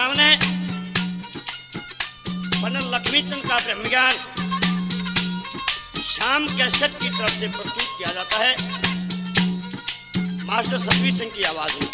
सामने पंडित लक्ष्मीचंद का ब्रह्म ज्ञान शाम कैसेट की तरफ से प्रस्तुत किया जाता है मास्टर सतवीर सिंह की आवाज में।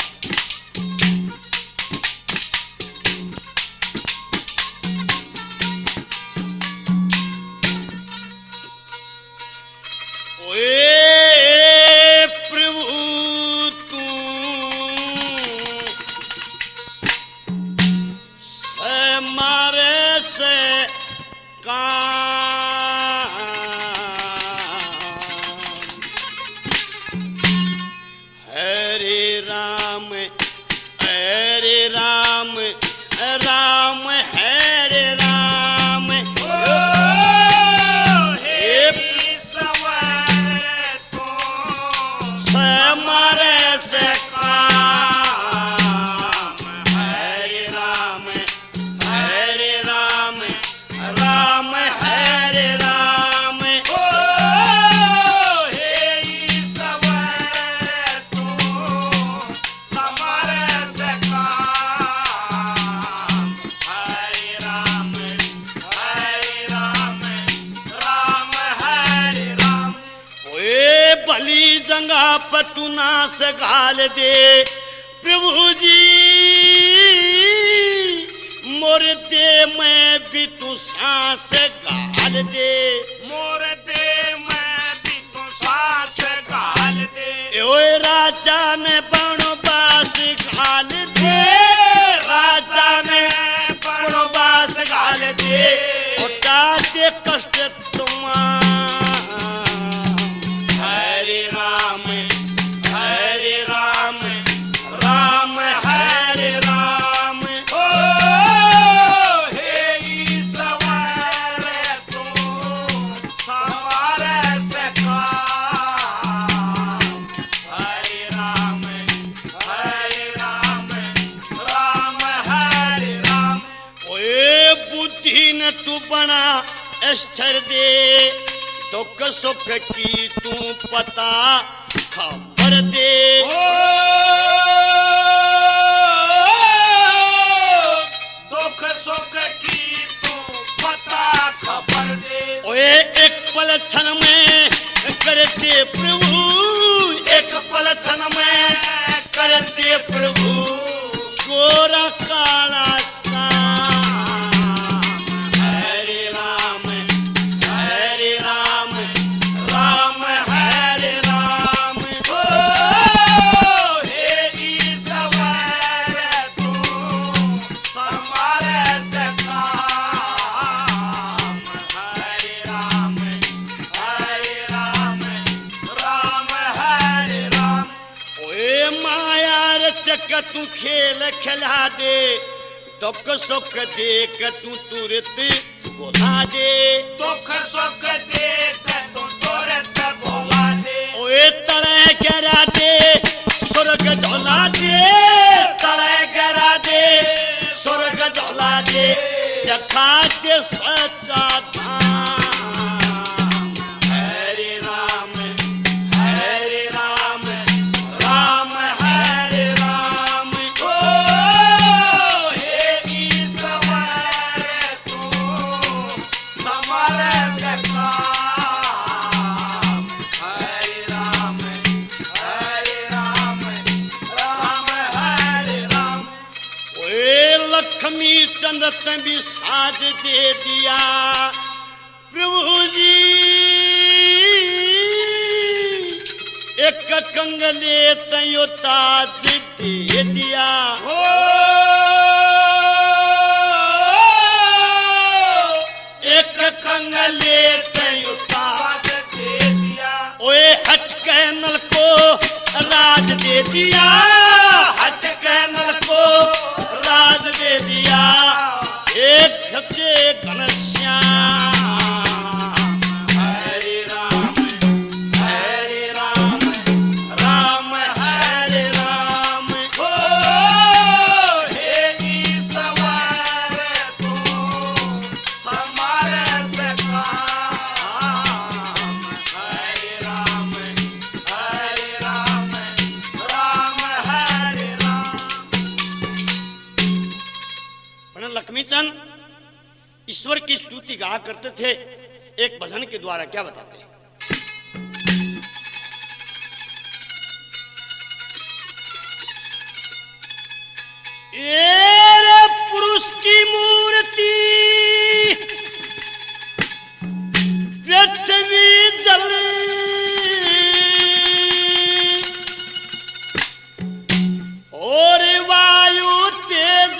पटुना से गाल दे प्रभु जी मोर दे मैं भी तू सांस गाल दे मोर दे मैं भी तू सांस गाल दे ओए राजा ने बनवास गाल दे राजा ने बनवास गाल दे उठा दे कष्ट तुम्हारा बना स्थिर दे दुख सुख की तू पता खबर दे दुख सुख की तू पता खबर दे ओए एक पल क्षण में करते प्रभु एक पल क्षण में करते प्रभु गोरा काला तू खेल खिला दे दुख सुख देख तू तुरंत बोला दे दुख सुख देख तू तुरंत बोला दे ओए तले गिरा दे स्वर्ग झोला दे तले गिरा दे स्वर्ग झोला दे दिखा दे सच्चा चंद्र भी साज दे दिया प्रभु जी एक कंगले तयो ताज दे दिया एक कंगले तयो ताज दे दिया ओए हट कैनल को राज दे दिया हट कैनल को राज दे दिया एक सच्चे घनश्याम हरे राम राम हरे राम हो हे ईश्वर तू समारे से काम हरे राम राम हरे ईश्वर की स्तुति गाया करते थे। एक भजन के द्वारा क्या बताते हैं? ये पुरुष की मूर्ति पृथ्वी जल और वायु तेज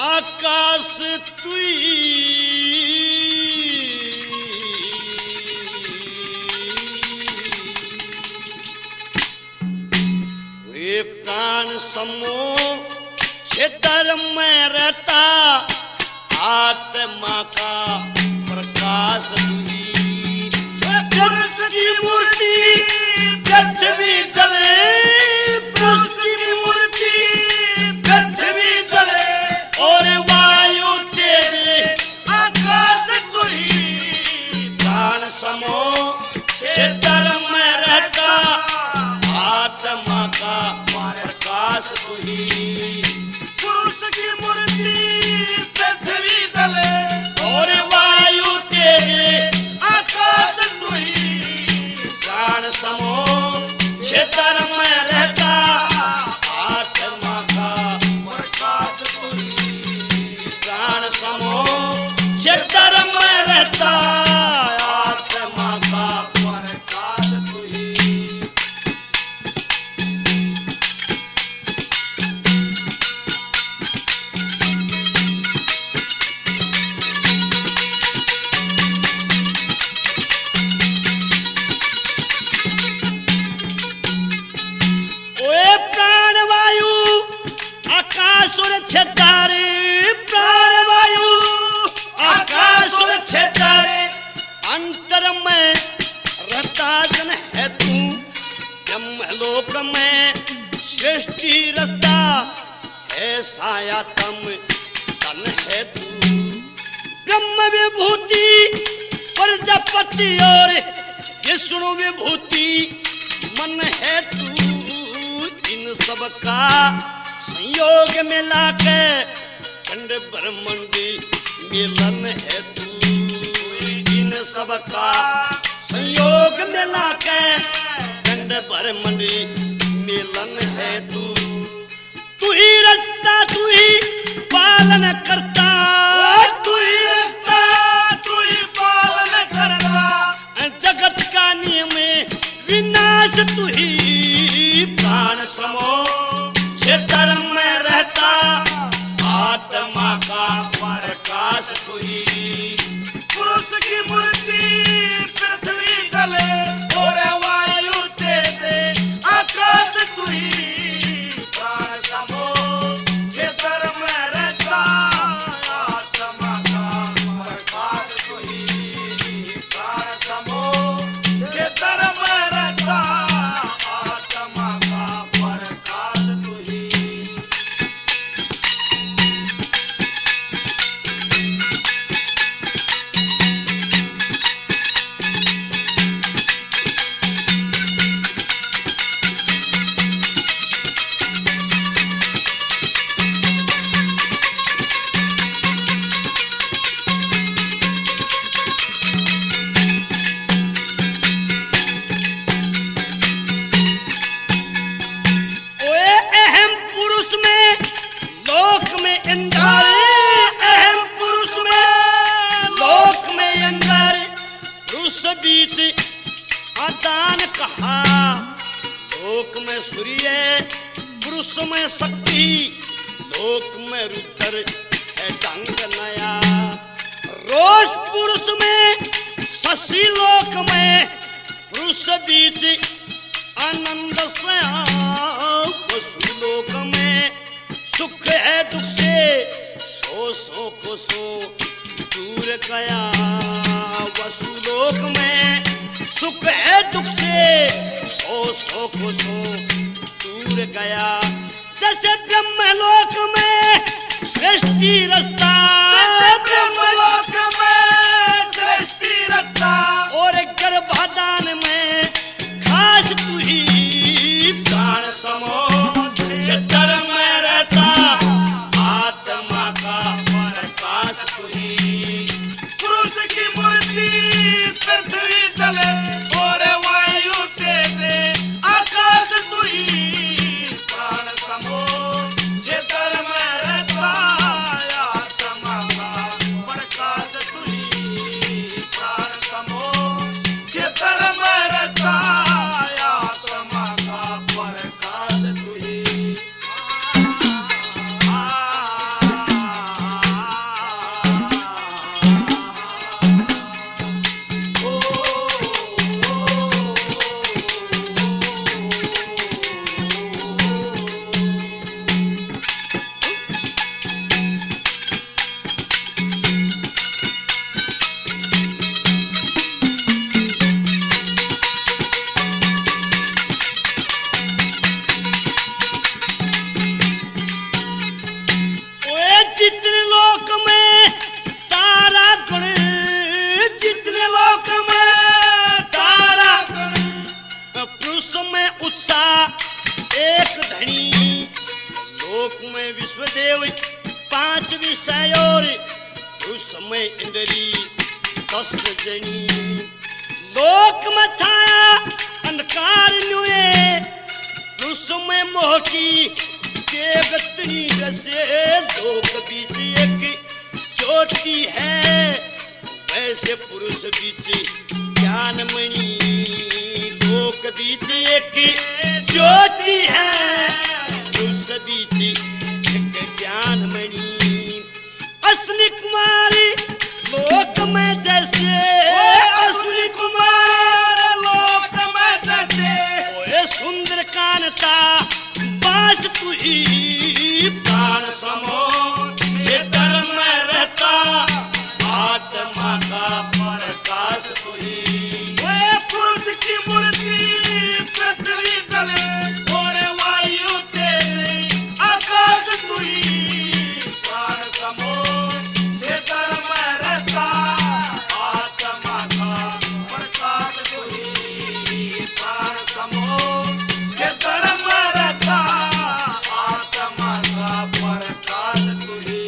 आकाश तुई वे प्राण समूह क्षेत्र में रहता आत्मा का प्रकाश तुई। पुरुष की मूर्ति पृथ्वी जले, पुरुष की मूर्ति पृथ्वी जले और वायु तेज आकाश तुई। प्राण समूह क्षेत्र में रहता आत्मा का प्रकाश तुई। पुरुष की मूर्ति पृथ्वी जले और वायु तेज आकाश तुई। प्राण समूह क्षेत्र में रहता आत्मा का प्रकाश तुई। प्राण समूह क्षेत्र में रहता आत्मा का प्रकाश तुई। अंतर में रहता जन है तू, ब्रह्मलोक में सृष्टि रचता है सायातम तन है तू। ब्रह्म विभूति प्रजापति और विष्णु विभूति मन है तू। इन सब का संयोग मिला के खंड ब्रह्मांडी मिलन है तू। इन सब का संयोग मिला के खंड ब्रह्मांडी मिलन है तू। तू ही रचता तू ही पालन करता, तू ही रचता तू ही पालन करता। जगत का नियम विनाश तू ही। प्राण समूह क्षेत्र में रहता आत्मा का प्रकाश तू ही। पुरुष की मूर्ति पृथ्वी जले और वायु तेज आकाश तू ही। प्राण समूह क्षेत्र में रहता आत्मा का प्रकाश तू ही। प्राण समूह क्षेत्र में रहता आत्मा का प्रकाश तू ही। बीच आदान कहा, लोक में सूर्य पुरुष में शक्ति, लोक में रुद्र है ढंग नया। रोज पुरुष में शशि, लोक में पुरुष बीच आनंद लोक में सुख है दुख से सो को सो दूर गया। वसुलोक में सुख है दुख से सो को सो दूर गया। जैसे ब्रह्मलोक में सृष्टि रचता, ब्रह्मलोक में सृष्टि रचता और गर्भाधान में खास तू ही। प्राण समूह क्षेत्र में रहता आत्मा का प्रकाश तू ही। बीच एक ज्योति है, उस बीच एक ज्ञानमणि। अश्विनी कुमारी लोक में जैसे, अश्विनी कुमार लोक में जैसे, ओए सुंदर कांता बास तू ही प्राण समो से धर्म में रहता, आत्मा का प्रकाश तू ही। वे पुरुष की मूर्ति पृथ्वी जले और वायु तेरे आकाश तू ही, प्राण समो से धर्म में रहता, आत्मा का प्रकाश तू ही, प्राण समो से धर्म में रहता, आत्मा का प्रकाश तू ही।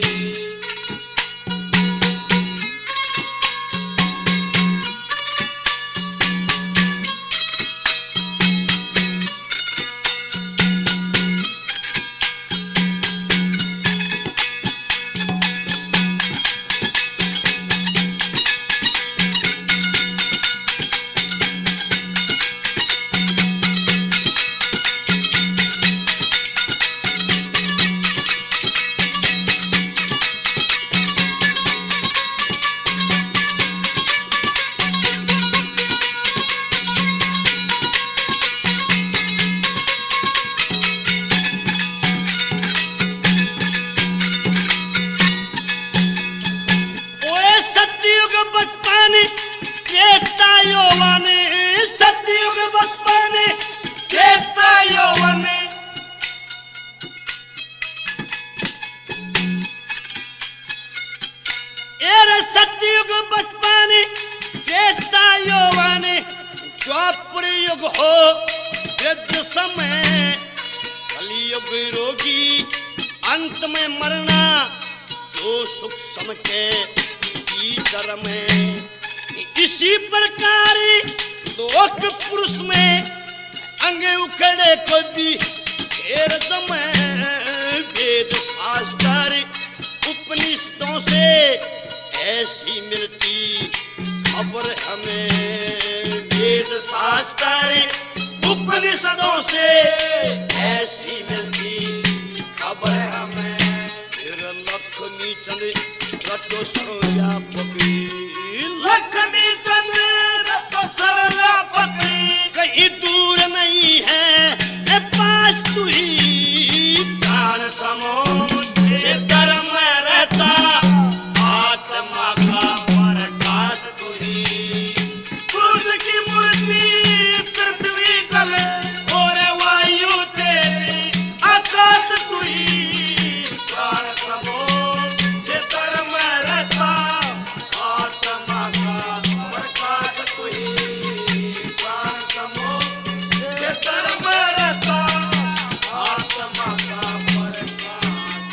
ओए सतयुग बचपन त्रेता यौवन, सतयुग बचपन त्रेता यौवन, एरे सतयुग बचपन त्रेता यौवन, द्वापर युग हो वृद्ध समय, कलियुग रोगी अंत में मरना, जो सुख समझे भीतर में। इसी प्रकार लोक पुरुष में अंग उखड़े को भी फेर दमे, वेद शास्त्र उपनिषदों से ऐसी मिलती खबर हमें, वेद शास्त्र उपनिषदों से ऐसी मिलती खबर हमें। फिर लक्ष्मी चंद्र रटो सर्वव्यापी, लक्ष्मी चंद्र तो सर्वव्यापी, कहीं दूर नहीं है ए पास तू ही, प्राण समो से धर्म में रहता, आत्मा का प्रकाश तू ही। पुरुष की मूर्ति पृथ्वी जले और वायु तेरे आकाश तू ही, प्राण समो से धर्म में रहता, आत्मा का प्रकाश तू ही, प्राण समो से धर्म में रहता, आत्मा का प्रकाश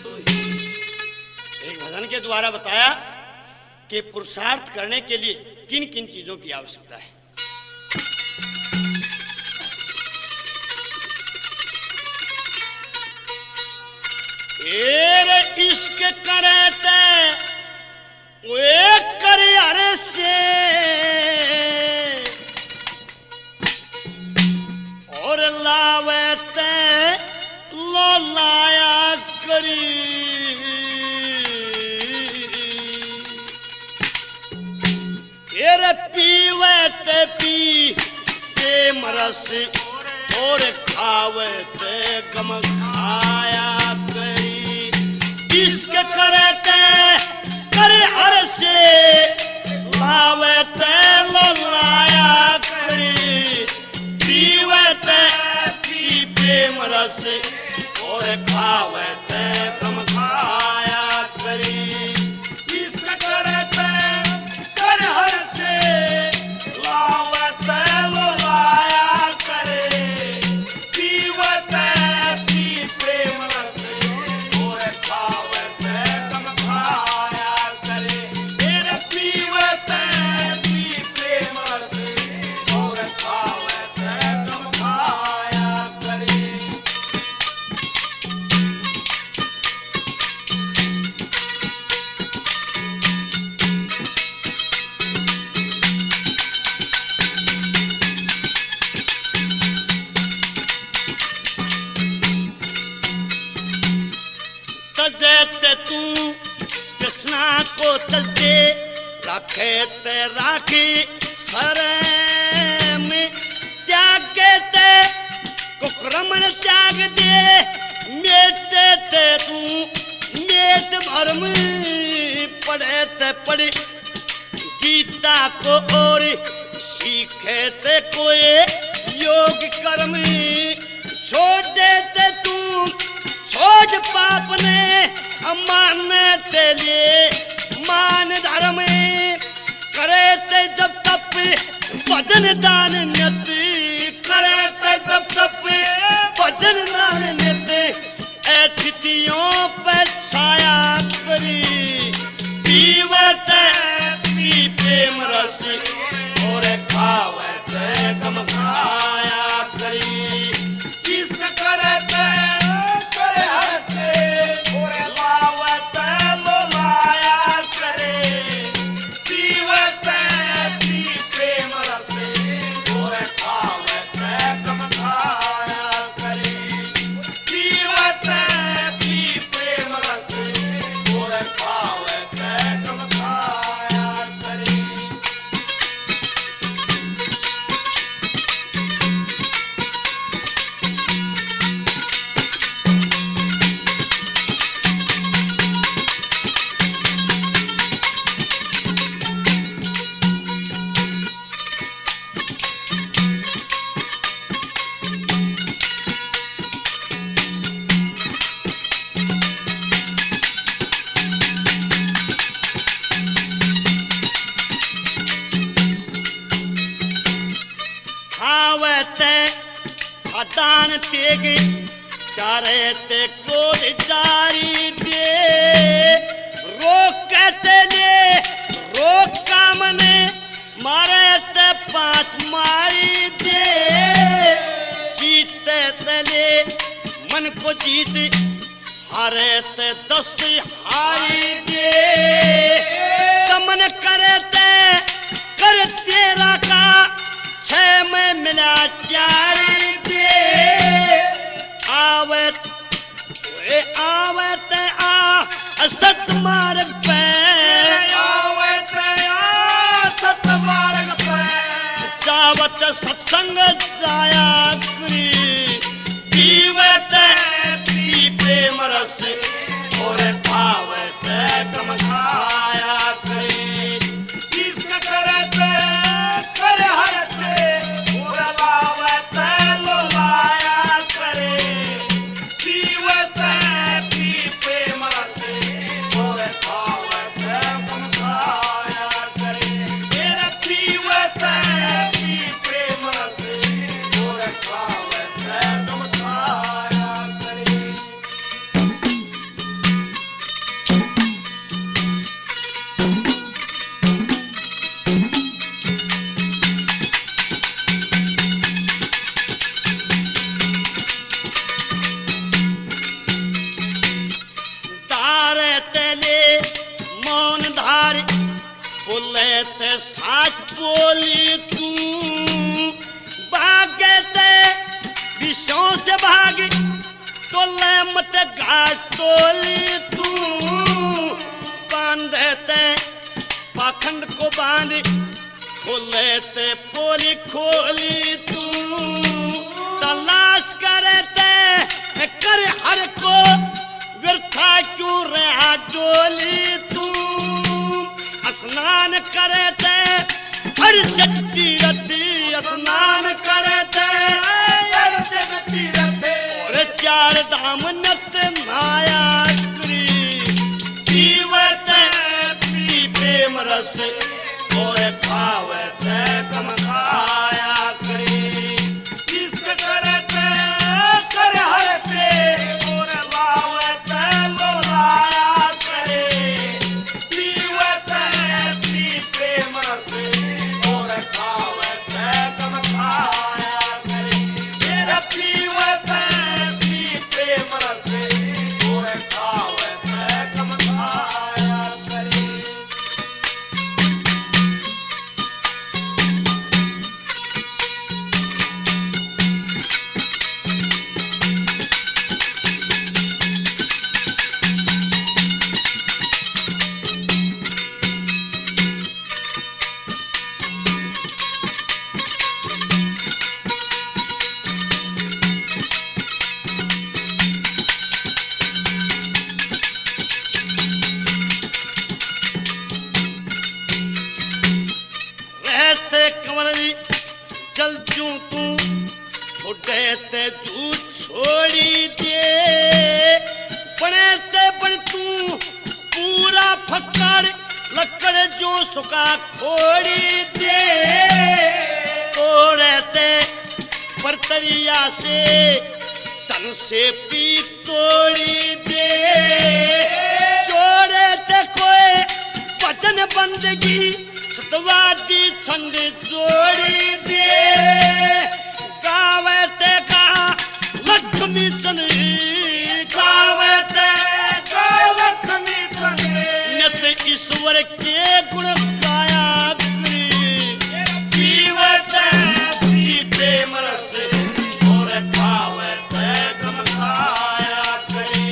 तू ही। एक भजन के द्वारा बताया कि पुरुषार्थ करने के लिए किन किन चीजों की आवश्यकता है। इश्क करते वे करे हरे से, और लावते लो लाया करी, पीवते पी प्रेम रस, और खावते गम खाया करी। इश्क करते करे हर से, लावते लाया करी, पीवते पी प्रेम रस, और खावते गम खाया करी। इश्क करते कर हर से, लावते लाया करे, पीवते पी प्रेम रस, और खावते गम खाया करे। मेरे पीवते पी प्रेम रस, और खावते गम खाया करे। बोतल दे रखे ते राखी सरे में त्यागे ते कुकरमन त्याग दे मेटे ते तू मेट भरम पढ़े ते पढ़े गीता को और सीखे ते कोई योग कर्म छोड़ देते तू छोड़ पाप ने अमान ते लिए मान धर्म करे ते जब तप भजन दान नियत करे ते जब तप भजन दान नियत ऐतिथियों पे छाया करी पीवते पी प्रेम रस और खावे ते कम खाया करी किसका करते करे हंसे और लावते लो लाया करे पीवते पी प्रेम रसे और खावते कम खाया करे पीवते पी प्रेम रसे और खावते कम खाया करे खावते खदान तेगे चारे ते कोड जारी दे रोकते ले रोक कामने मारे ते पांच मारी दे जीते तले मन को जीत हारे ते 10 हारी दे तमन करे ते कर तेरा का 6 में मिला 4 दे आवत ए आवत आ सत मार्ग पे आवते आ सत मार्ग पे जावत सत्संग जाया करी जीवत पी प्रेम रस और पावत कम खाया करी किसका करते करे हंसे और लावते लो लाया करे पीवते पी प्रेम रसे और खावते कम खाया करे मेरा पीवते पी प्रेम रसे और खावते कम खाया करे दारे तेले मौन धारी बोले ते साच बोली तू भागे ते विषयों से भागी तोले मत घाट तोली तू बांधे ते पाखंड को बांध खोले ते पोली खोली तू तलाश करे ते कर हर को व्यर्था क्यों रहा डोली तू स्नान करे ते हर शक्ति रति स्नान करे ते हर शक्ति रथे और 4 धाम नत माया करी जीवत पी प्रेम रस और पावत कम खाया करी किसका करते करे हंसे और लावते लो लाया करे पीवते पी प्रेम रसे और खावते कम खाया करे मेरा पीवते पी प्रेम रसे चल जू तू छोटे ते तू छोड़ी दे बने ते बन तू पूरा फक्कड़ लकड़ जो सुखा खोड़ी दे तोड़े ते परतरिया से तन से पी तोड़ी दे जोड़े ते कोई वचन बंदगी सतवादी छंद जोड़ी दे गावे ते का लक्ष्मी चंद्री गावे ते लक्ष्मी चंद्री नित ईश्वर के गुण गाया करी जीवत पीते मरस और खावत गम खाया करे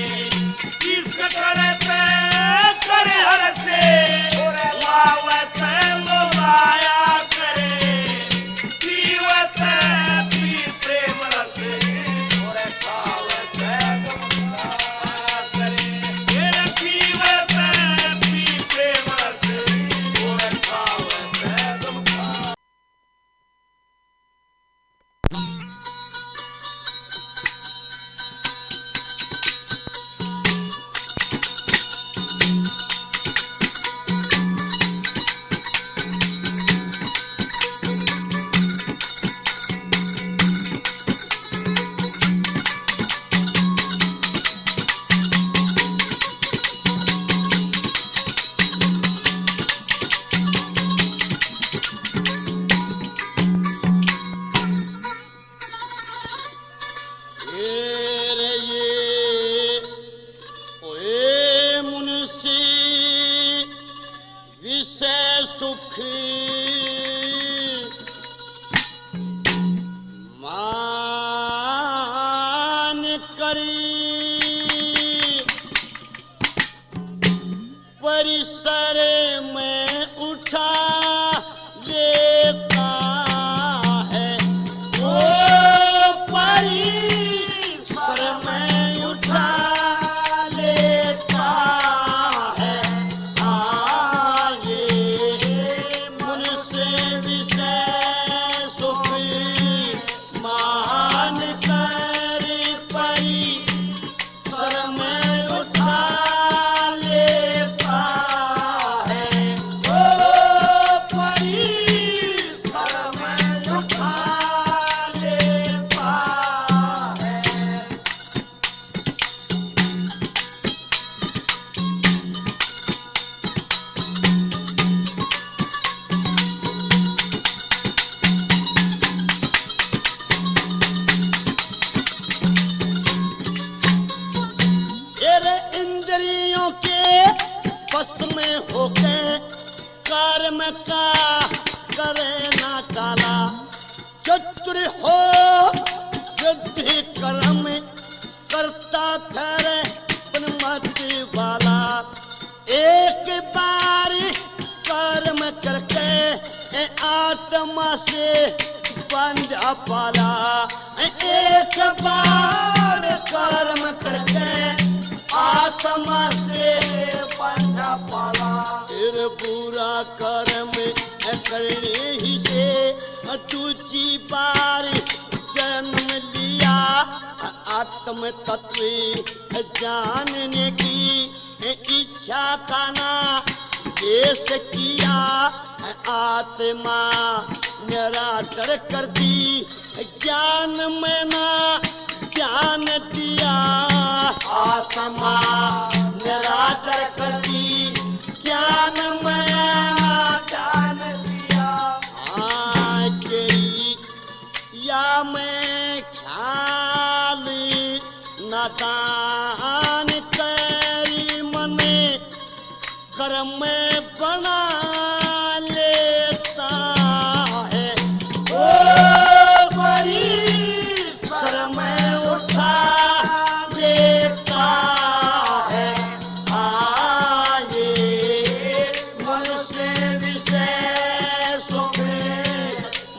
इश्क करते करे हर से और लावत लोभाया करे जीवत पीते मरस और खावत गम खाया करे मेरा जीवत पीते मरस और खावत गम खाया ओए मुंशी विषय सुख मान करी परिसर में उठा लेता है ओ परिसर में उठा लेता है आगे मुझसे विषय सुख मान कर परिसर में उठा लेता है ओ परिसर में उठा लेता है तेरे इंद्रियों के बस में होके कर्म का करे ना काला चतुर हो वृद्धि कर्म करता फिरे बनमति वाला एक बार कर्म करके आत्मा से बंध पाला एक बार कर्म करके आत्मा से बंध पाला फिर बुरा कर्म करने ही से दूसरी बार जन्म लिया आत्म तत्व जानने की इच्छा का ना देश किया आत्मा निराकर करती ज्ञान में ना ज्ञान दिया आत्मा निराकर करती ज्ञान में ना ज्ञान दिया तेरी या मैं ख्याल नादान तेरी मने कर्म में बना लेता है ओ परिसर में उठा लेता है आए मन से विषय सुख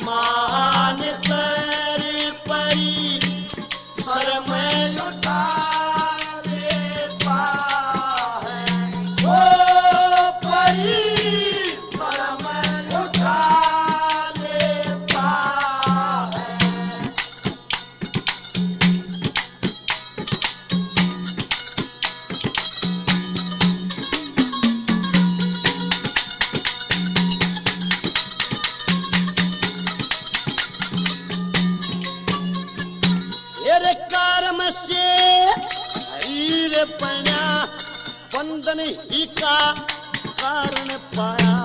मान कर परिसर में उठा लेता है ओ परिसर से हरीर बना बंधन ही का कारण पाया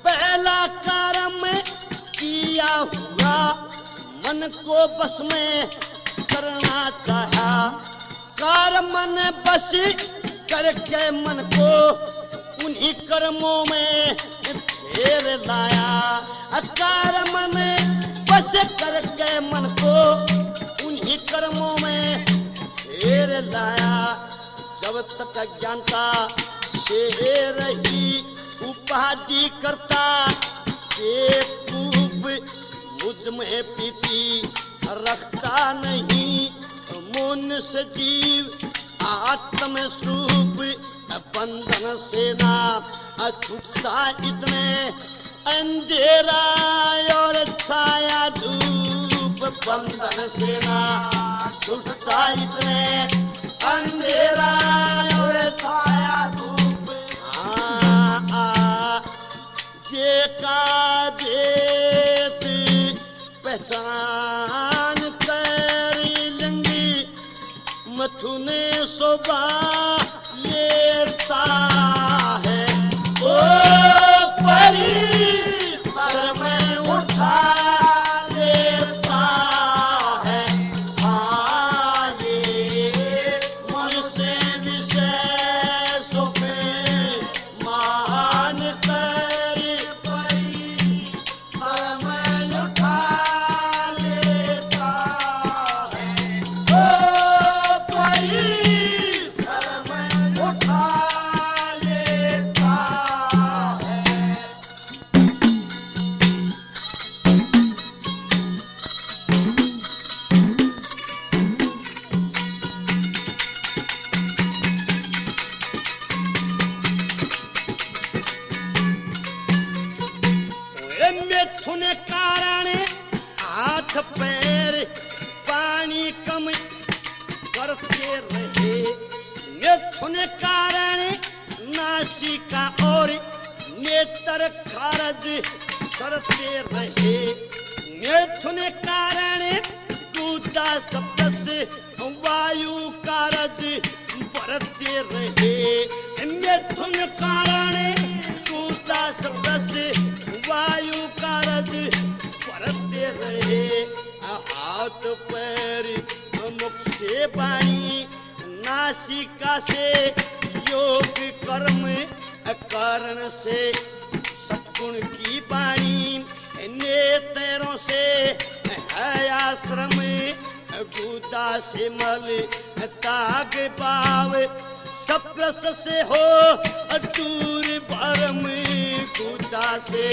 पहला कर्म किया हुआ मन को बस में करना चाहा कर्म ने बस करके मन को उन्हीं कर्मों में फेर लाया कर्म ने बस करके मन को उन्हीं कर्मों में फेर लाया जब तक अज्ञानता से रही उपाधि करता बेवकूफ मुझ में प्रीति रखता नहीं मन से जीव आत्म स्वरूप बंधन से ना छूटता इतने अंधेरा और छाया धूप बंधन से ना छूटता इतने अंधेरा और छाया धूप ये का भेद पहचान कर लेंगी मथुने शोभा लेता है ओ परी सर में उठा लेता है ये मन से विशेष में मान कर परी सर में उठा लेता है ओ परी मिथुन कारण हाथ पैर पानी कम करते रहे मिथुन कारण नासिका और नेत्र खारज सरते रहे मिथुन कारण दूता शब्द से वायु कारज बरते रहे मिथुन कारण दूता शब्द से वायु कारज परते रहे हाथ पैर मुख से वाणी नासिका से योग कर्म कारण से सद्गुण की वाणी नेत्रों से है आश्रम गुदा से मल ताग पाव सप्रस से हो दूर भरम गुदा से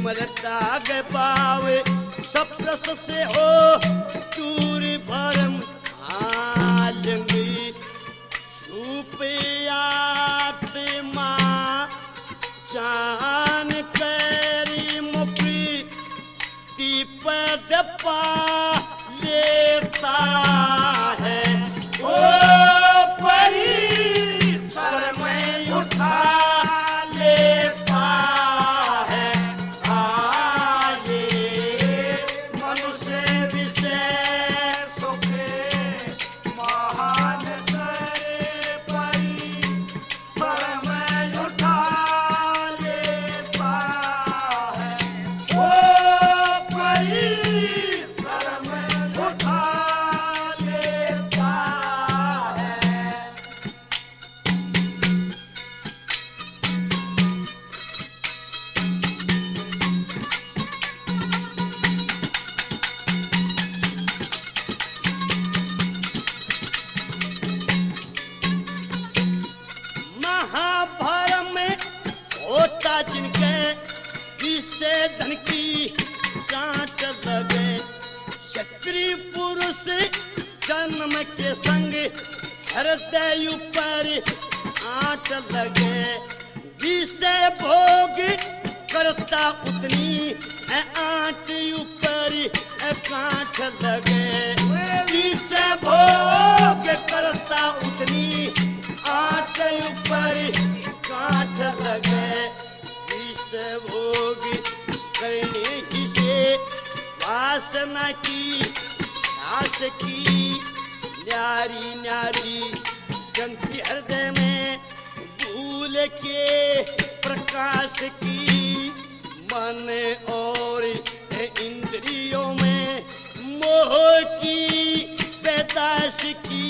मलताग पावे सप्रस से हो दूर भरम आलंगी आत्मा जान करी मुक्ति पद पा लेता है ओ परी सर में उठा लेता है ये मनुष्य विशेष महान करे परी सर में उठा लेता है ओ परी सर में उठा लेता है। महाभारत में होता जिनके जिससे धन की चाट लगे क्षत्रिय पुरुष जन्म के संग हृदय पर आट लगे जिससे भोग करता उतनी आट ऊपर कांठ लगे जिससे भोग करता उतनी आट ऊपर कांठ लगे जिससे भोग करने ही से वासना की आस की न्यारी न्यारी जंती हृदय में भूल के प्रकाश की, मन और इंद्रियों में मोह की पैदाश की,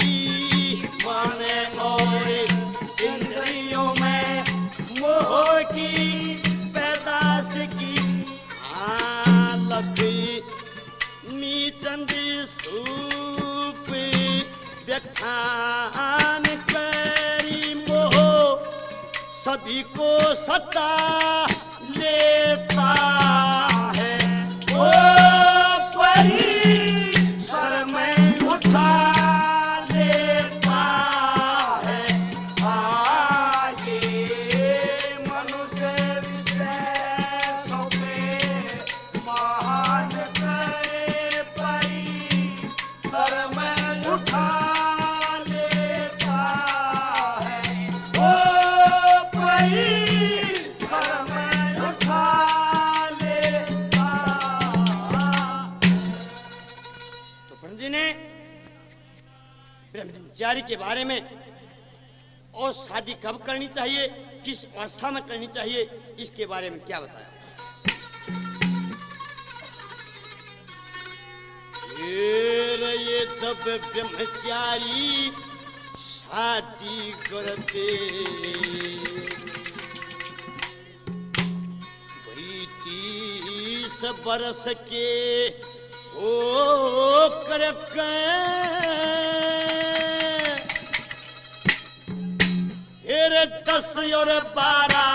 मन और इंद्रियों में मोह की पैदाश की। लखी नीचंदी सूप व्याख्यान करी मोह सभी को सता लेता है। ओ परी सर में उठा लेता है। ये मनुष्य विशेषों में महान करे परी सर में उठा लेता है। ओ परी सर में उठा लेता। तो पंडित जी ने ब्रह्मचारी के बारे में और शादी कब करनी चाहिए, किस अवस्था में करनी चाहिए, इसके बारे में क्या बताया। ये सब ब्रह्मचारी शादी करते 30 बरस के ओ करके फिर 10 और 12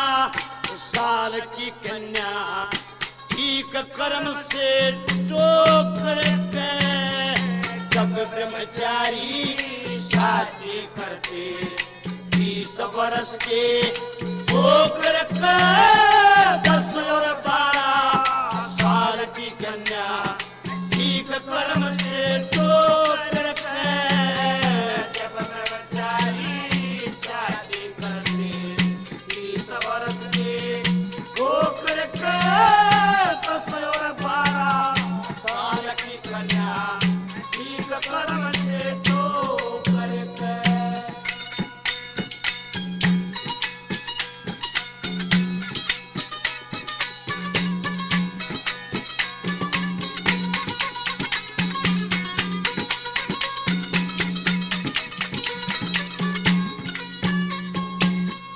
साल की कन्या ठीक कर्म से टोकर के जब ब्रह्मचारी शादी करते 20 बरस के होकर के 10 और 12 साल की कन्या ठीक कर्म से टोकर के जब ब्रह्मचारी शादी करते 20 वर्ष के होकर के 10 और 12 साल की कन्या ठीक कर्म से टोकर के।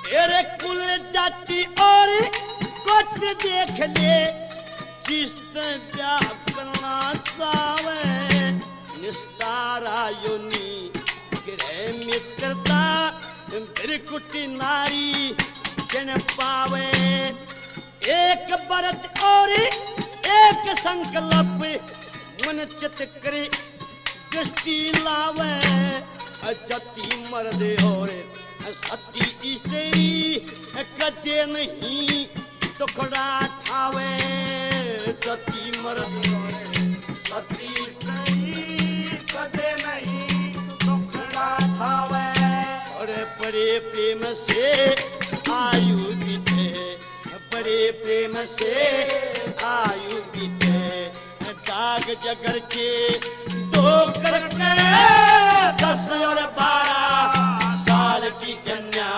तेरे कुल जाति और कोट देख ले जिस ब्याह करना चावे निस्तारा योनि गृह मित्रता बिरकुटी नारी जन पावे एक व्रत और एक संकल्प मन चित करे दृष्टि लावे जति मर्द और सती स्त्री कदे नहीं टुकड़ा ठावे सती मर्द सती स्त्री कदे नहीं टुकड़ा ठावे। बड़े बड़े प्रेम से आयु बीते बड़े प्रेम से आयु बीते दाग जगर के दो करके 10 और 12 साल की कन्या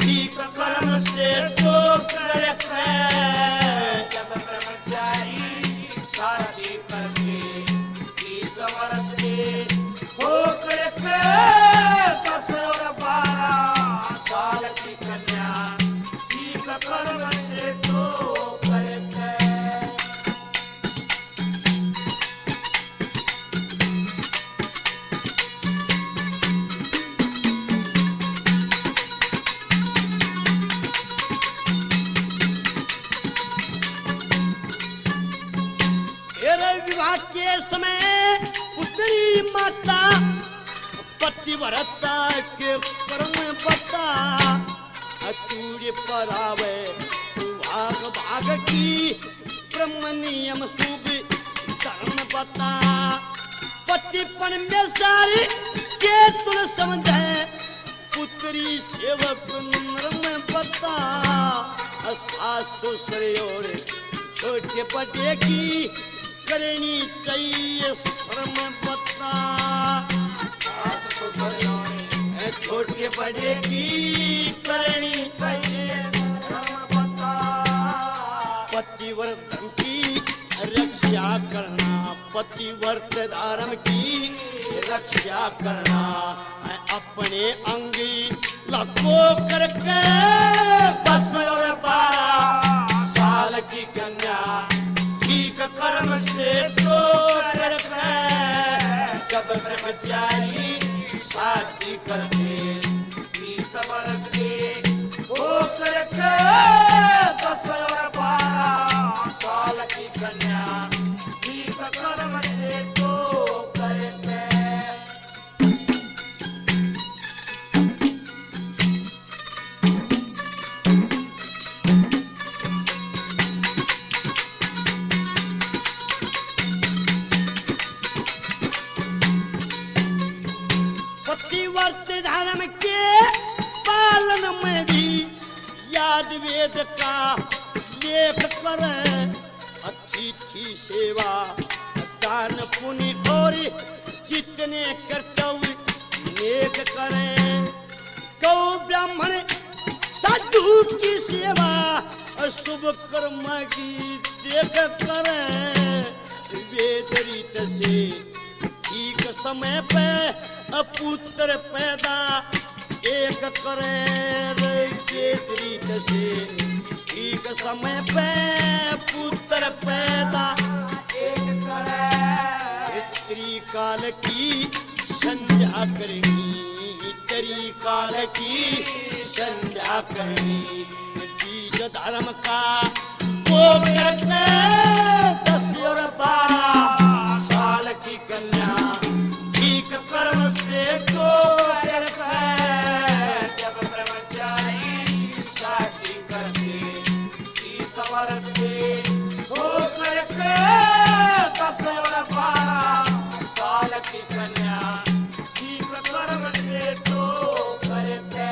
ठीक कर्म से तो करके जब ब्रह्मचारी शादी करके 20 वर्ष के होकर के 10 और 12 साल की कन्या ठीक कर्म से तो करके। विवाह के समय पुत्री माता पतिव्रता के कर्म बता अतूर्य परावे सुभाग भाग की ब्रह्म नियम शुभ धर्म बता पति परमेश्वरी के तुल समझे पुत्री सेवक नर्म बता सास ससुर और छोटे बड़े की करनी चाहिए श्रम बता। छोटे बड़े की करनी चाहिए पतिव्रतन की रक्षा करना पतिव्रत धर्म की रक्षा करना अपने अंगी लको करके 10 और 12 साल की कन्या ठीक कर्म से तो करके जब ब्रह्मचारी शादी करके 20 वर्ष के हो करके 10 और 12 साल की कन्या ठीक कर्म से तो करके पतिव्रत धर्म के पालन में भी याद वेद का लेख कर अतिथि सेवा दान पुण्य और जितने कर्तव्य नेक करें गौ ब्राह्मण साधु की सेवा शुभ कर्म की देख करें वेद रीत से ठीक समय पे पुत्र पैदा एक करें वेद रीत से ठीक समय पे पुत्र पैदा एक करें त्रिकाल की संध्या करेंगी त्रिकाल की संध्या करेंगी बीज धर्म का वो करते 10 और 12 साल की कन्या ठीक कर्म से तो करते जब ब्रह्मचारी शादी करके 20 वर्ष के हो करके 10 और 12 साल की कन्या ठीक कर्म से तो करते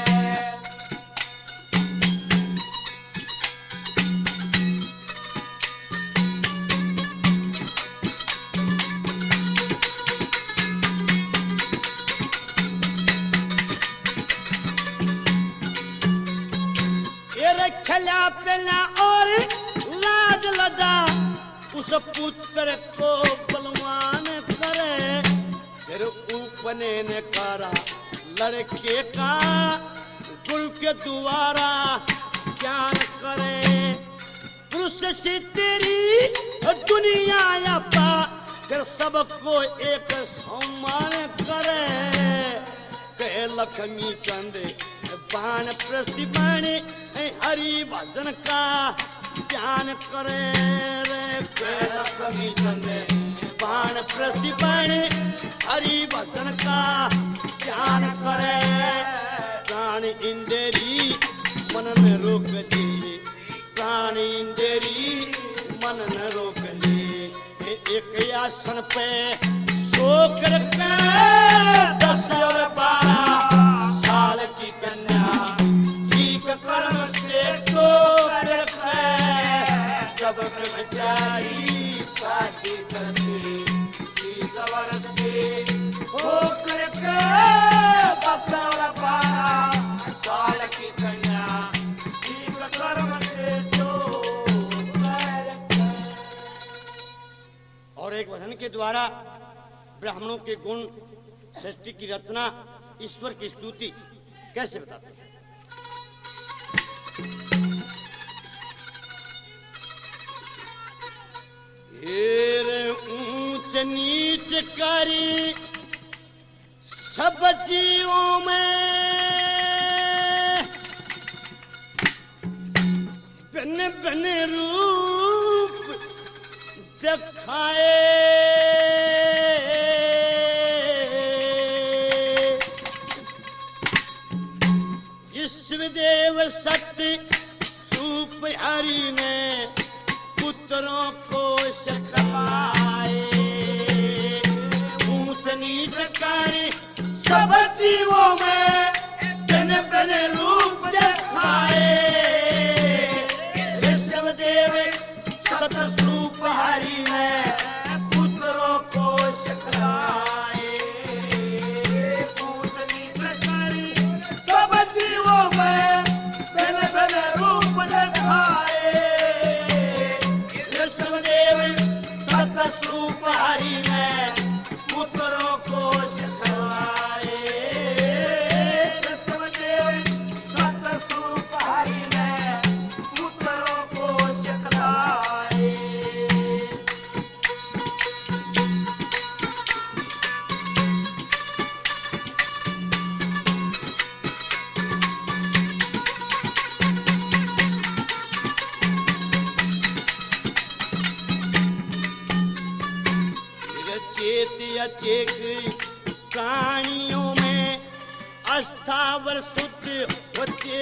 खला पला और लाज लदा उस पुत्र को बलवान करे फिर उपनयन करा लड़के का गुरु के द्वारा ज्ञान करे पुरुष से तेरी दुनिया अपा फिर सबको एक सम्मान करे कह लक्ष्मी चंद बाण प्रतिबाण हरि भजन का ज्ञान करे रे लक्ष्मी चंद बाण प्रतिबाण हरि भजन का ज्ञान करे प्राण इंद्री मनन रोक दे प्राण इंद्री मनन रोक दे एक आसन पे सो करके 10 और 12 साल की कन्या ठीक कर्म से तो करके जब ब्रह्मचारी शादी करके 20 वर्ष के हो करके 10 और 12 साल की कन्या ठीक कर्म से तो करके और एक वचन के द्वारा ब्राह्मणों के गुण सृष्टि की रचना ईश्वर की स्तुति कैसे बताते हैं ऊंच नीच करी सब जीवों में बन बन रूप दिखाए ईश्वरदेव सत्य सूप हरि ने पुत्रों को सिखलाए ऊंच नीच कर सब जीवों में बन बन रूप दिखाए ईश्वरदेव सत्य सूप हरि ने पुत्र चेत अचेत कहानियों में अस्थावर शुद्ध होते,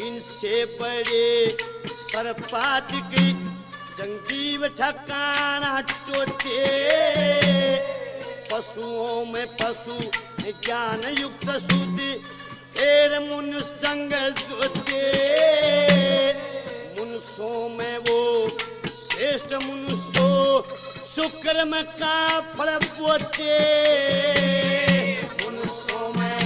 इनसे बड़े सर्पाधिक जंजीव ठकाना टोटे। पशुओं में पशु ज्ञान युक्त शुद्ध फिर मुन संग जोते, मनुष्यों में वो श्रेष्ठ मनुष्य शुक्रम का फल पोते। मनुष्यों में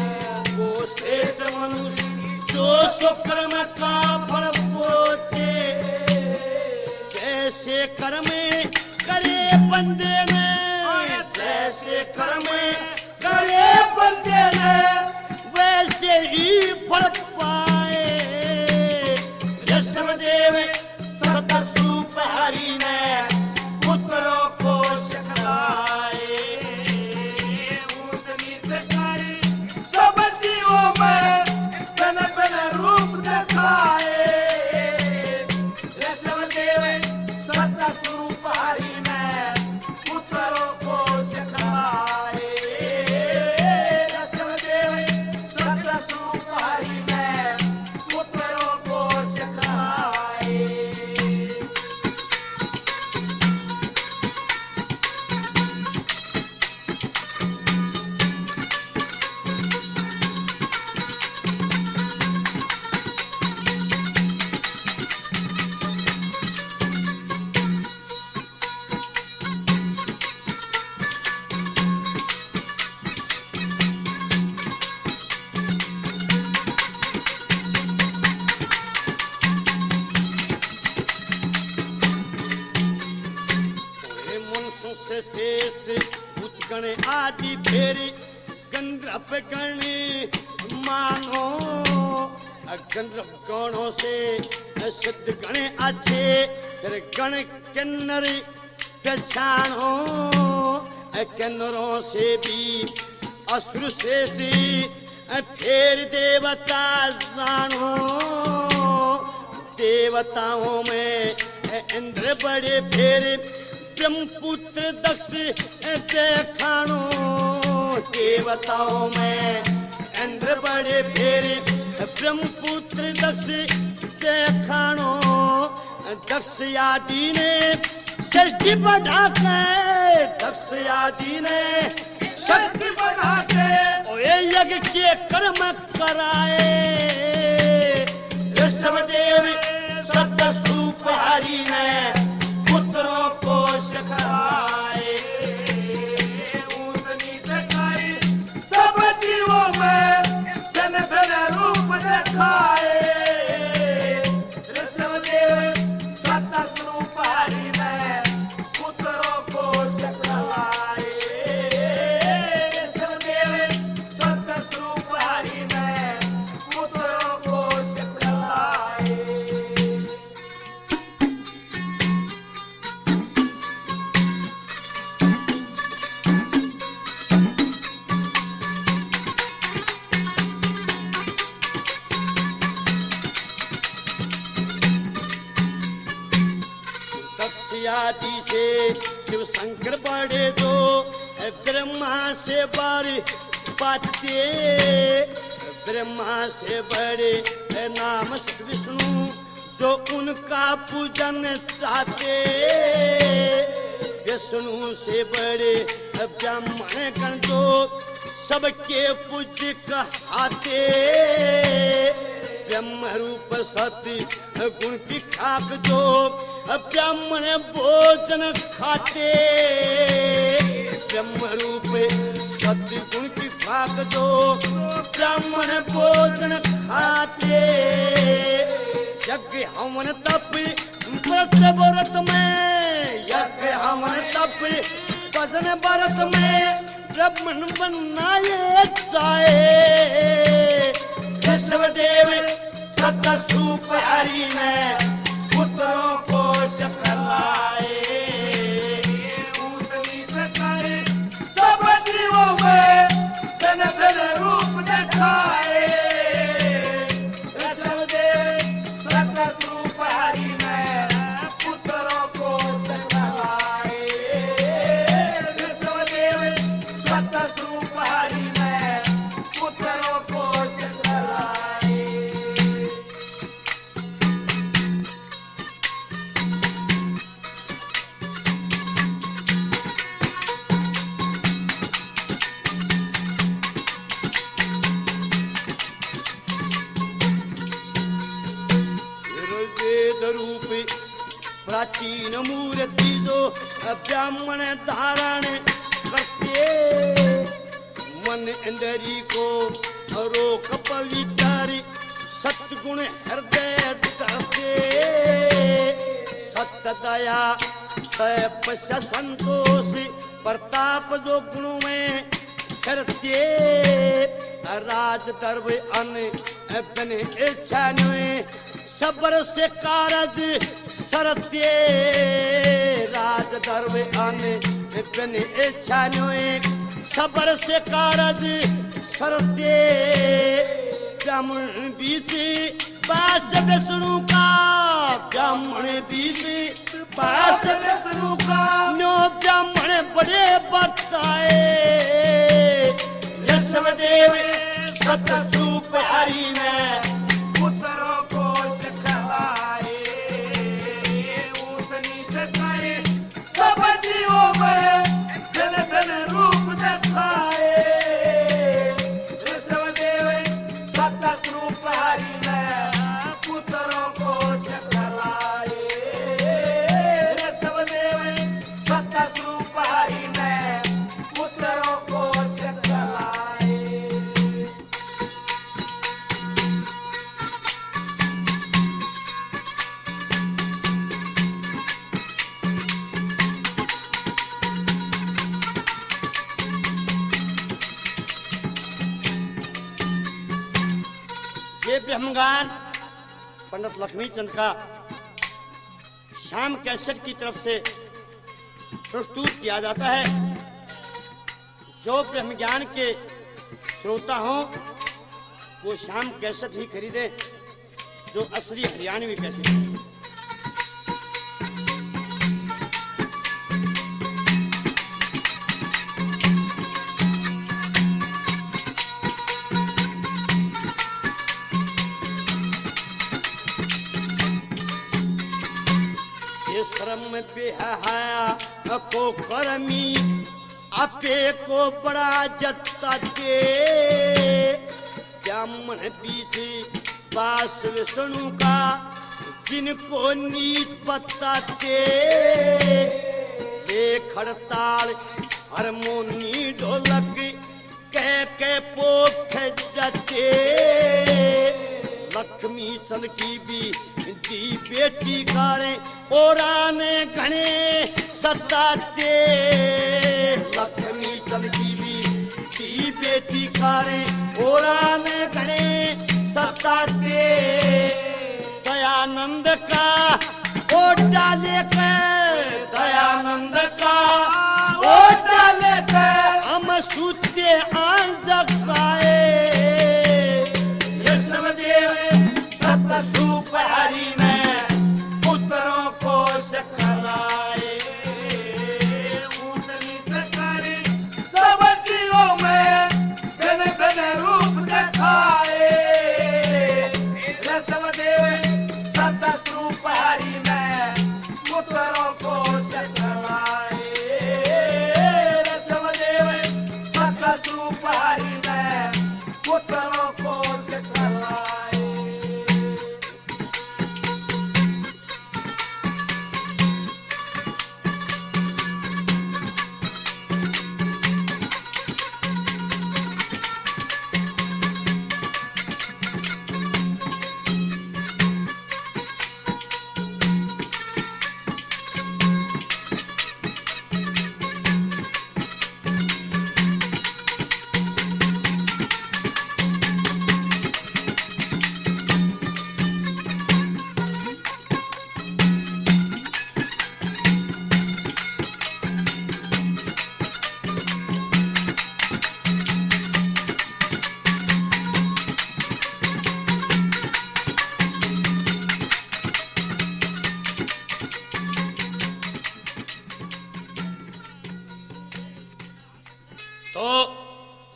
वो श्रेष्ठ मनुष्य जो शुक्रम का फल पोते। जैसे कर्म करे बंदे ने, जैसे कर्म करे बंदे ने, वैसे ही फल पाए। ऋषभदेव सतस्वरूप हरि ने पुत्रों को सिखलाए। ऊंच नीच करी सब जीवों में तन तन रूप दिखाए। ऋषभदेव सतस्वरूप हरि ने पुत्रों को सिखलाए। ऋषभदेव सतस्वरूप हरि ने पुत्रों को सिखलाए। मनुष्यों से श्रेष्ठ उत्गण आदि फेरी गंधर्व गण मानो। गंधर्व गणों से सिद्ध गण अच्छे, फिर गण किन्नर पहचानो। किन्नरों से भी असुर श्रेष्ठ फिर देवता जानो। देवताओं में इंद्र बड़े फिर ब्रह्मपुत्र दक्ष देखानो। देवताओं में इंद्र बड़े फिर ब्रह्मपुत्र दक्ष देखानो। दक्ष आदि ने सृष्टि बढ़ा के, दक्ष आदि ने शक्ति बढ़ा के और यज्ञ के कर्म कराए। ऋषभदेव सतस्वरूप हरि ने पुत्रों को सिखाए। ऊंच नीच करी सब जीवों में धन धन रूप दिखाए। ऋषभदेव सतस्वरूप हरि ने पुत्रों को सिखलाए। ऋषभदेव सतस्वरूप हरि ने पुत्रों को सिखलाए। दक्ष आदि से शिव शंकर बड़े दो, ब्रह्मा से बड़े पाते। ब्रह्मा से बड़े नाम विष्णु जो उनका पूजन चाहते। विष्णु से बड़े ब्राह्मण गण दो सबके पूज्य कहते। ब्रह्म रूप सत्य गुण की खाक जो ब्राह्मण भोजन खाते। ब्रह्म रूप सत्य गुण की खाक जो ब्राह्मण भोजन खाते। यज्ञ हवन तप व्रत व्रत में, यज्ञ हवन तप भजन व्रत में ब्राह्मण बनाए जाए। ऋषभदेव सतस्वरूप हरि ने पुत्रों को सिखलाए। ऊंच नीच करी सब जीवों में धन धन रूप दिखाए। ऋषभदेव सतस्वरूप हरि ने पुत्रों को सिखलाए। प्राचीन मूर्ति जो ब्राह्मण धारण करते मन इंद्री को रोक पवित्र सतगुण हृदय करते सत्य दया तपस्या संतोष प्रताप जो गुणों में करते राज दर्व अन बने इच्छा सबर से कारज सरते राज दर्व अन बने इच्छा सबर से कारज सरते ब्राह्मण बीच पास विष्णु का ब्राह्मण बीच पास विष्णु का नो ब्राह्मण बड़े बताए ऋषभदेव सतस्वरूप हरि में पुत्रों को सिखलाए ऊंच नीच करे सब जीवों में धन धन रूप दिखाए ऋषभदेव सतस्वरूप हरि में पुत्रों को सिखलाए ऋषभदेव सतस्वरूप हरि में पुत्रों को सिखलाए। ये ब्रह्मगान पंडित लक्ष्मी चंद का श्याम कैसेट की तरफ से प्रस्तुत किया जाता है। जो ब्रह्म ज्ञान के श्रोता हों वो श्याम कैसेट ही खरीदे जो असली हरियाणवी कैसेट है। श्रम बेहया को कर्मी आपे को बड़ा जत्ता दे ब्राह्मण बीच पास विष्णु का जिनको नीच पत्ता दे ये खड़ताल हारमोनी ढोलक कह के पोख जते लक्ष्मी चंद की भी दी बेटी कारे और आने घने सताते लक्ष्मी चंद की भी दी बेटी कारे और आने घने सताते दयानंद का ओटा लेकर दयानंद का ओटा लेकर हम सूते आन जगाए सतस्वरूप हरि में पुत्रों को सिखलाए ऊंच नीच करे सब जीवों में भिन्न भिन्न रूप दिखाए ऋषभदेव सतस्वरूप हरि में पुत्रों को सिखलाए ऋषभदेव सतस्वरूप हरि में पुत्रों को सिखलाए।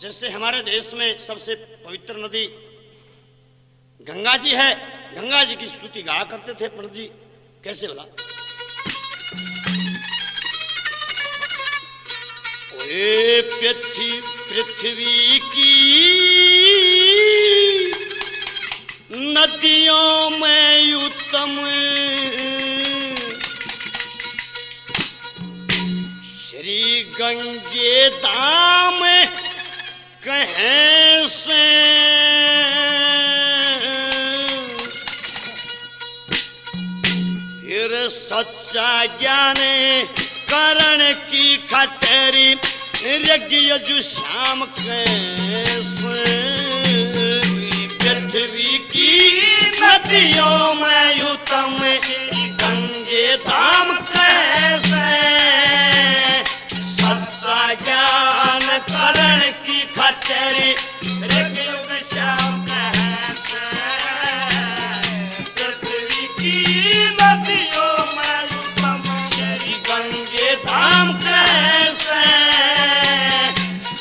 जैसे हमारे देश में सबसे पवित्र नदी गंगा जी है, गंगा जी की स्तुति गाया करते थे पंडित जी। कैसे बोला? ओए पृथ्वी की नदियों में उत्तम श्री गंगे धाम कहें से फिर सच्चा ज्ञान करण की खतरी यज्ञ श्याम कैसे पृथ्वी की नदियों में उत्तम श्री गंगे धाम कैसे सच्चा ज्ञान करण की खतरी यज्ञ श्याम कैसे पृथ्वी की नदियों में उत्तम श्री गंगे धाम कैसे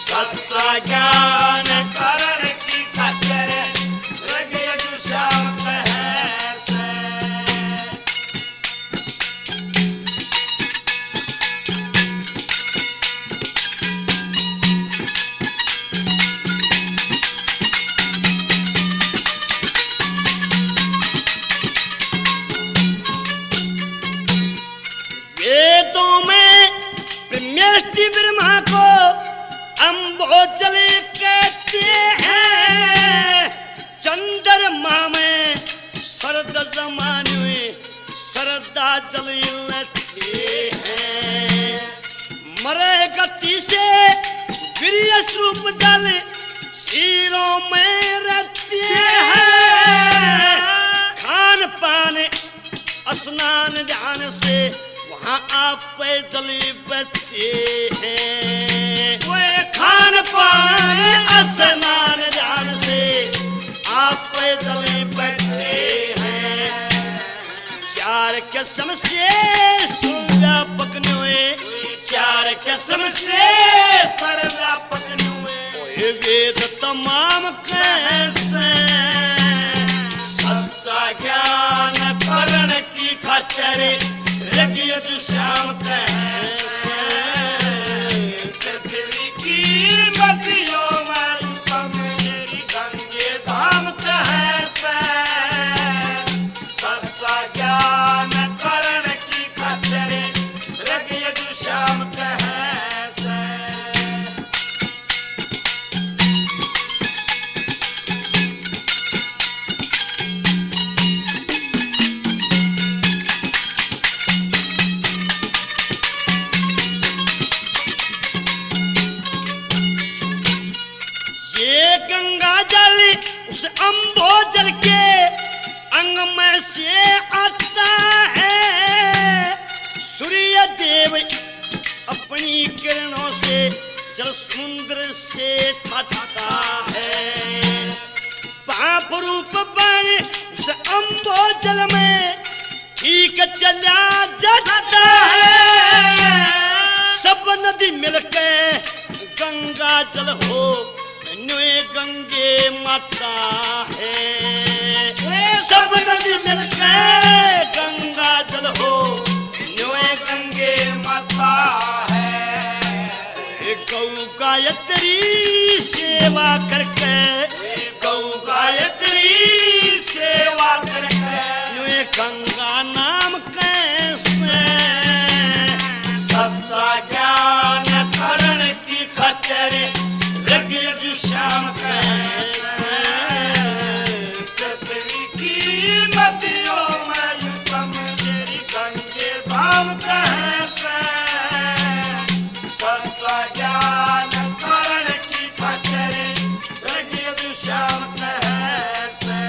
सच्चा ज्ञान करण की खतर यज्ञ श्याम कैसे वेदों में ब्रह्मेष्टि ब्रह्मा को अम्बोजल कहते हैं चंद्रमा में शरद जमाने में शरदा जल लेते हैं मरे गति से वीर्य स्वरूप जल शीरों में रहते हैं खान पान स्नान ध्यान से वहाँ आप जली बचते हैं खान पान स्नान ध्यान से आप जली बैठे हैं चार कसम से सूर्या पकने हुए चार कसम से सर्वा पकने हुए वेद तमाम कैसे सच्चा ज्ञान करण की खातिर यज्ञ श्याम कैसे पृथ्वी की नदियों में उत्तम श्री गंगे धाम कैसे सच्चा ज्ञान करण की खातिर यज्ञ श्याम कैसे गंगा जल उस अम्बोजल के अंग में से आता है सूर्य देव अपनी किरणों से जल समुद्र से खाता है पाप रूप बन उस अम्बोजल में ठीक चला जाता है सब नदी मिलकर गंगा जल हो नुए गंगे माता है सब नदी मिलकर गंगा जल हो नुए गंगे माता है गौ गायत्री सेवा करके गौ गायत्री सेवा करके नुए गंगा नाम कैसे सच्चा ज्ञान करण की खतर यज्ञ श्याम कैसे पृथ्वी की नदियों में उत्तम श्री गंगे धाम कैसे सच्चा ज्ञान करण की खातिर यज्ञ श्याम कैसे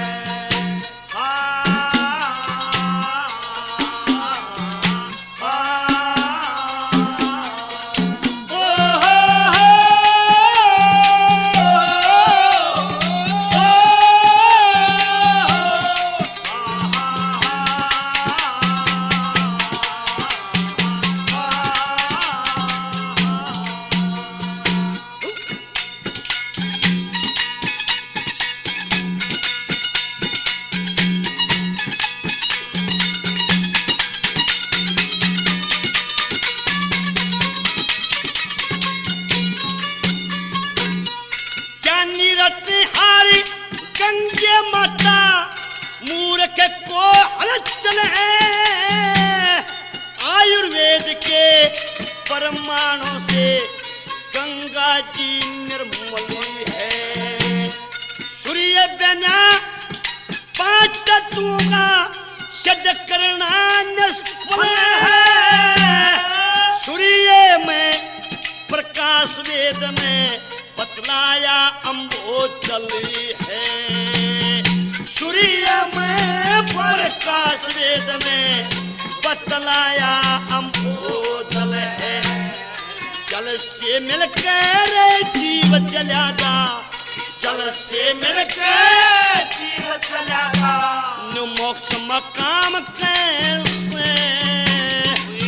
गंगे माता मूर्ख को हलचल है आयुर्वेद के परमाणु से गंगा जी निर्मली है। सूर्य बना 5 तत्वों का सिद्ध करना निष्फल है। सूर्य में प्रकाश वेद में बतलाया अम्बोजल है। सूर्य में प्रकाश वेद में बतलाया अम्बोजल है। जल से मिलकर जीव चलाता, जल से मिलकर जीव चलाता। मोक्ष मकाम कैसे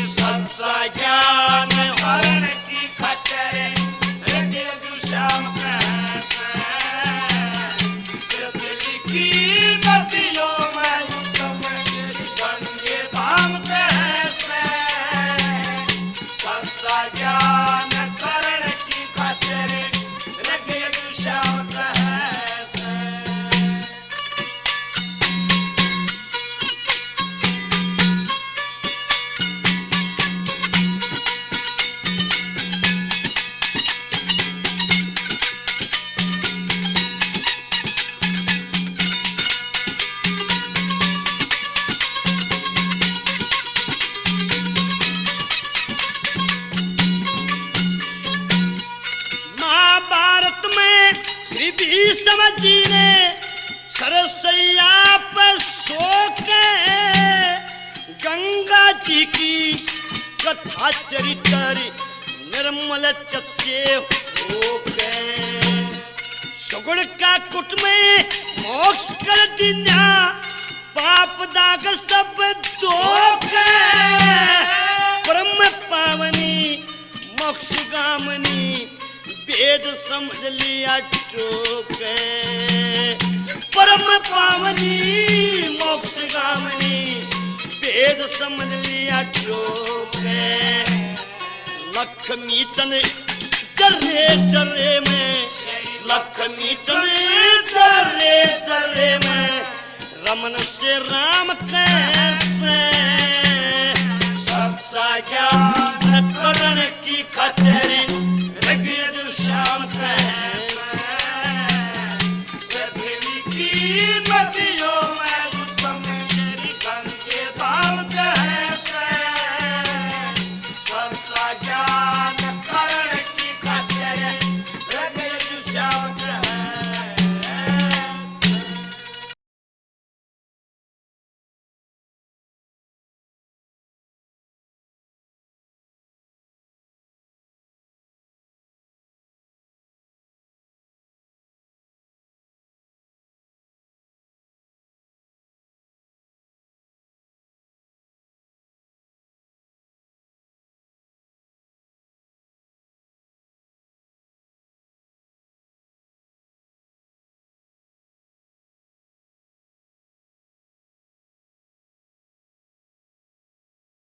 सत्सा ज्ञान हरण की खचरे श्याम कैसे पृथ्वी की नदियों में उत्तम श्री गंगे धाम कैसे सत्सा ज्ञान करण की खचरे श्याम कैसे। महाभारत में श्री भीष्म जी ने सरसैया पर सो के गंगा जी की कथा चरित्र निर्मल चित से हो गए। सुगुण का कुट में मोक्ष कर दिया, पाप दाग सब धो के। परम पावनी मोक्ष गामनी वेद समझ लिया टोके। परम पावनी मोक्ष गामनी वेद समझ लिया टोके। लक्ष्मी चंद्र चर्रे चर्रे में, लक्ष्मी चंद्र चर्रे चर्रे में रमन से राम कैसे सत्सा ज्ञान करण की खचरे